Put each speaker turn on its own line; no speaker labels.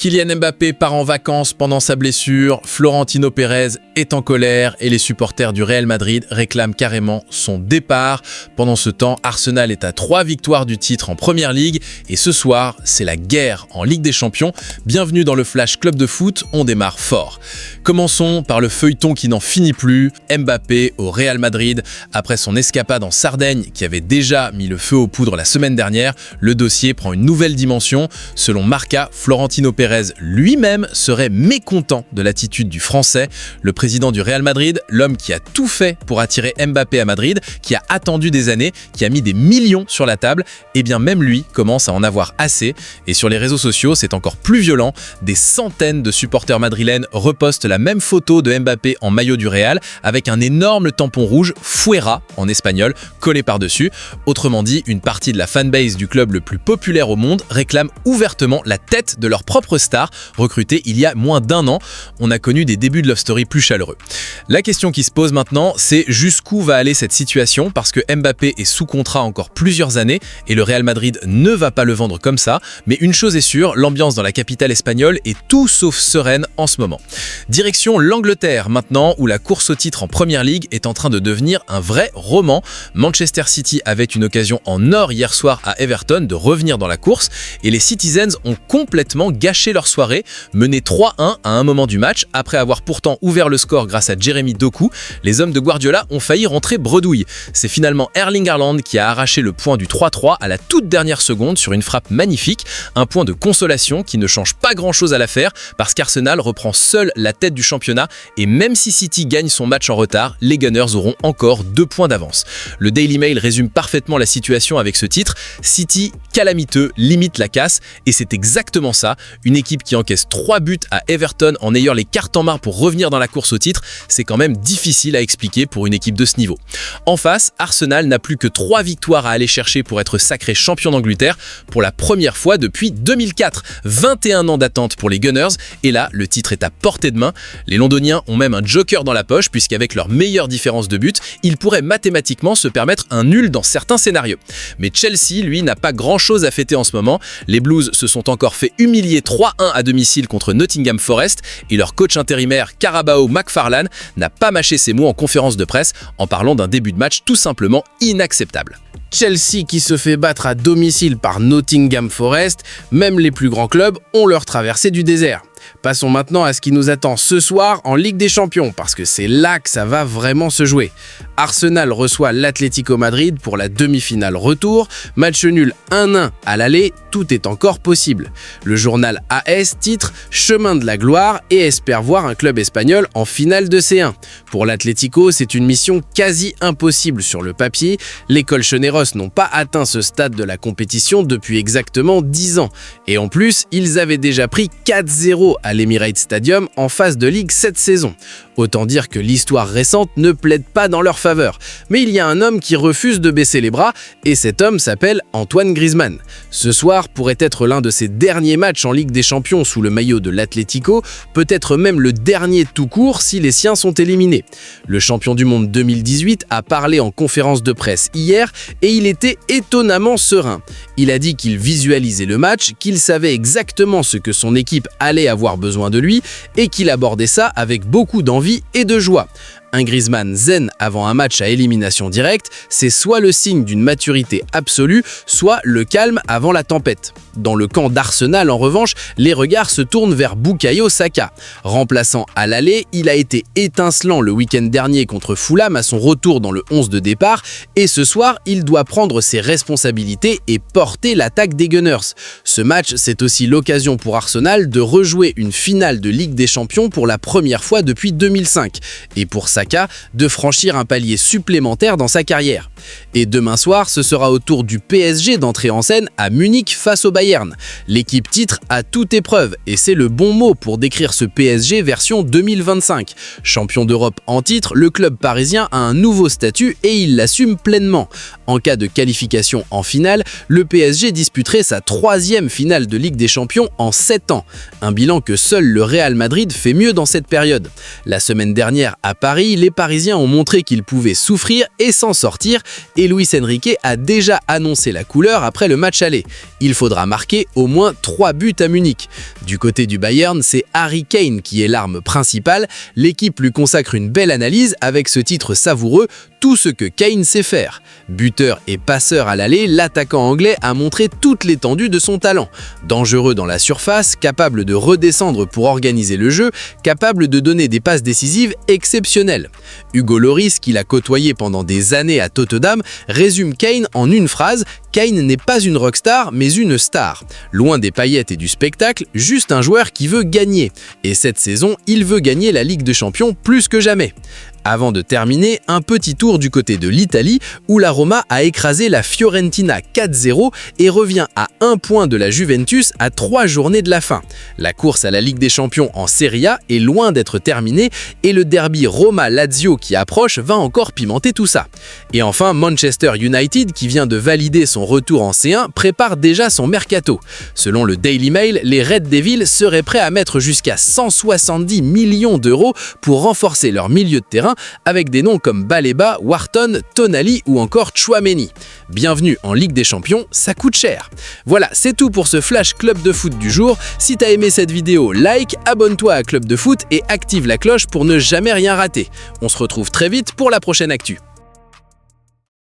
Kylian Mbappé part en vacances pendant sa blessure, Florentino Pérez est en colère et les supporters du Real Madrid réclament carrément son départ. Pendant ce temps, Arsenal est à 3 victoires du titre en Première Ligue et ce soir, c'est la guerre en Ligue des Champions. Bienvenue dans le Flash Club de foot, on démarre fort. Commençons par le feuilleton qui n'en finit plus, Mbappé au Real Madrid. Après son escapade en Sardaigne qui avait déjà mis le feu aux poudres la semaine dernière, le dossier prend une nouvelle dimension. Selon Marca, Florentino Pérez lui-même serait mécontent de l'attitude du Français. Le président du Real Madrid, l'homme qui a tout fait pour attirer Mbappé à Madrid, qui a attendu des années, qui a mis des millions sur la table, et bien même lui commence à en avoir assez. Et sur les réseaux sociaux, c'est encore plus violent. Des centaines de supporters madrilènes repostent la même photo de Mbappé en maillot du Real, avec un énorme tampon rouge, Fuera en espagnol, collé par-dessus. Autrement dit, une partie de la fanbase du club le plus populaire au monde réclame ouvertement la tête de leur propre star, recruté il y a moins d'1 an. On a connu des débuts de Love Story plus chaleureux. La question qui se pose maintenant, c'est jusqu'où va aller cette situation, parce que Mbappé est sous contrat encore plusieurs années et le Real Madrid ne va pas le vendre comme ça. Mais une chose est sûre, l'ambiance dans la capitale espagnole est tout sauf sereine en ce moment. Direction l'Angleterre maintenant, où la course au titre en Première Ligue est en train de devenir un vrai roman. Manchester City avait une occasion en or hier soir à Everton de revenir dans la course et les Citizens ont complètement gâché leur soirée, menés 3-1 à un moment du match. Après avoir pourtant ouvert le score grâce à Jeremy Doku, les hommes de Guardiola ont failli rentrer bredouille. C'est finalement Erling Haaland qui a arraché le point du 3-3 à la toute dernière seconde sur une frappe magnifique, un point de consolation qui ne change pas grand-chose à l'affaire parce qu'Arsenal reprend seul la tête du championnat et même si City gagne son match en retard, les Gunners auront encore 2 points d'avance. Le Daily Mail résume parfaitement la situation avec ce titre: City calamiteux, limite la casse, et c'est exactement ça. Une équipe qui encaisse 3 buts à Everton en ayant les cartes en main pour revenir dans la course au titre, c'est quand même difficile à expliquer pour une équipe de ce niveau. En face, Arsenal n'a plus que 3 victoires à aller chercher pour être sacré champion d'Angleterre pour la première fois depuis 2004. 21 ans d'attente pour les Gunners, et là, le titre est à portée de main. Les Londoniens ont même un joker dans la poche, puisqu'avec leur meilleure différence de but, ils pourraient mathématiquement se permettre un nul dans certains scénarios. Mais Chelsea, lui, n'a pas grand-chose à fêter en ce moment. Les Blues se sont encore fait humilier 3-1 à domicile contre Nottingham Forest, et leur coach intérimaire Carabao McFarlane n'a pas mâché ses mots en conférence de presse en parlant d'un début de match tout simplement inacceptable.
Chelsea qui se fait battre à domicile par Nottingham Forest, même les plus grands clubs ont leur traversée du désert. Passons maintenant à ce qui nous attend ce soir en Ligue des Champions, parce que c'est là que ça va vraiment se jouer. Arsenal reçoit l'Atlético Madrid pour la demi-finale retour, match nul 1-1 à l'aller, tout est encore possible. Le journal AS titre « Chemin de la gloire » et espère voir un club espagnol en finale de C1. Pour l'Atlético, c'est une mission quasi impossible sur le papier. Les colchoneros n'ont pas atteint ce stade de la compétition depuis exactement 10 ans. Et en plus, ils avaient déjà pris 4-0 à l'Emirates Stadium en phase de Ligue cette saison. Autant dire que l'histoire récente ne plaide pas dans leur faveur. Mais il y a un homme qui refuse de baisser les bras, et cet homme s'appelle Antoine Griezmann. Ce soir pourrait être l'un de ses derniers matchs en Ligue des Champions sous le maillot de l'Atlético, peut-être même le dernier tout court si les siens sont éliminés. Le champion du monde 2018 a parlé en conférence de presse hier et il était étonnamment serein. Il a dit qu'il visualisait le match, qu'il savait exactement ce que son équipe allait avoir besoin de lui et qu'il abordait ça avec beaucoup d'envie et de joie. Un Griezmann zen avant un match à élimination directe, c'est soit le signe d'une maturité absolue, soit le calme avant la tempête. Dans le camp d'Arsenal, en revanche, les regards se tournent vers Bukayo Saka. Remplaçant à l'aller, il a été étincelant le week-end dernier contre Fulham à son retour dans le 11 de départ, et ce soir, il doit prendre ses responsabilités et porter l'attaque des Gunners. Ce match, c'est aussi l'occasion pour Arsenal de rejouer une finale de Ligue des Champions pour la première fois depuis 2005, et pour Saka de franchir un palier supplémentaire dans sa carrière. Et demain soir, ce sera au tour du PSG d'entrer en scène à Munich face au Bayern. L'équipe titre à toute épreuve, et c'est le bon mot pour décrire ce PSG version 2025. Champion d'Europe en titre, le club parisien a un nouveau statut et il l'assume pleinement. En cas de qualification en finale, le PSG disputerait sa 3e finale de Ligue des Champions en 7 ans. Un bilan que seul le Real Madrid fait mieux dans cette période. La semaine dernière à Paris, les Parisiens ont montré qu'ils pouvaient souffrir et s'en sortir, et Luis Enrique a déjà annoncé la couleur après le match aller. Il faudra marquer au moins 3 buts à Munich. Du côté du Bayern, c'est Harry Kane qui est l'arme principale. L'équipe lui consacre une belle analyse avec ce titre savoureux, tout ce que Kane sait faire. Buteur et passeur à l'aller, l'attaquant anglais a montré toute l'étendue de son talent. Dangereux dans la surface, capable de redescendre pour organiser le jeu, capable de donner des passes décisives exceptionnelles. Hugo Lloris, qui l'a côtoyé pendant des années à Tottenham, résume Kane en une phrase: Kane n'est pas une rockstar, mais une star. Loin des paillettes et du spectacle, juste un joueur qui veut gagner. Et cette saison, il veut gagner la Ligue des Champions plus que jamais. Avant de terminer, un petit tour du côté de l'Italie où la Roma a écrasé la Fiorentina 4-0 et revient à 1 point de la Juventus à 3 journées de la fin. La course à la Ligue des Champions en Serie A est loin d'être terminée et le derby Roma-Lazio qui approche va encore pimenter tout ça. Et enfin, Manchester United, qui vient de valider son retour en C1, prépare déjà son mercato. Selon le Daily Mail, les Red Devils seraient prêts à mettre jusqu'à 170 millions d'euros pour renforcer leur milieu de terrain avec des noms comme Baleba, Wharton, Tonali ou encore Tchouaméni. Bienvenue en Ligue des Champions, ça coûte cher. Voilà, c'est tout pour ce Flash Club de Foot du jour. Si t'as aimé cette vidéo, like, abonne-toi à Club de Foot et active la cloche pour ne jamais rien rater. On se retrouve très vite pour la prochaine actu.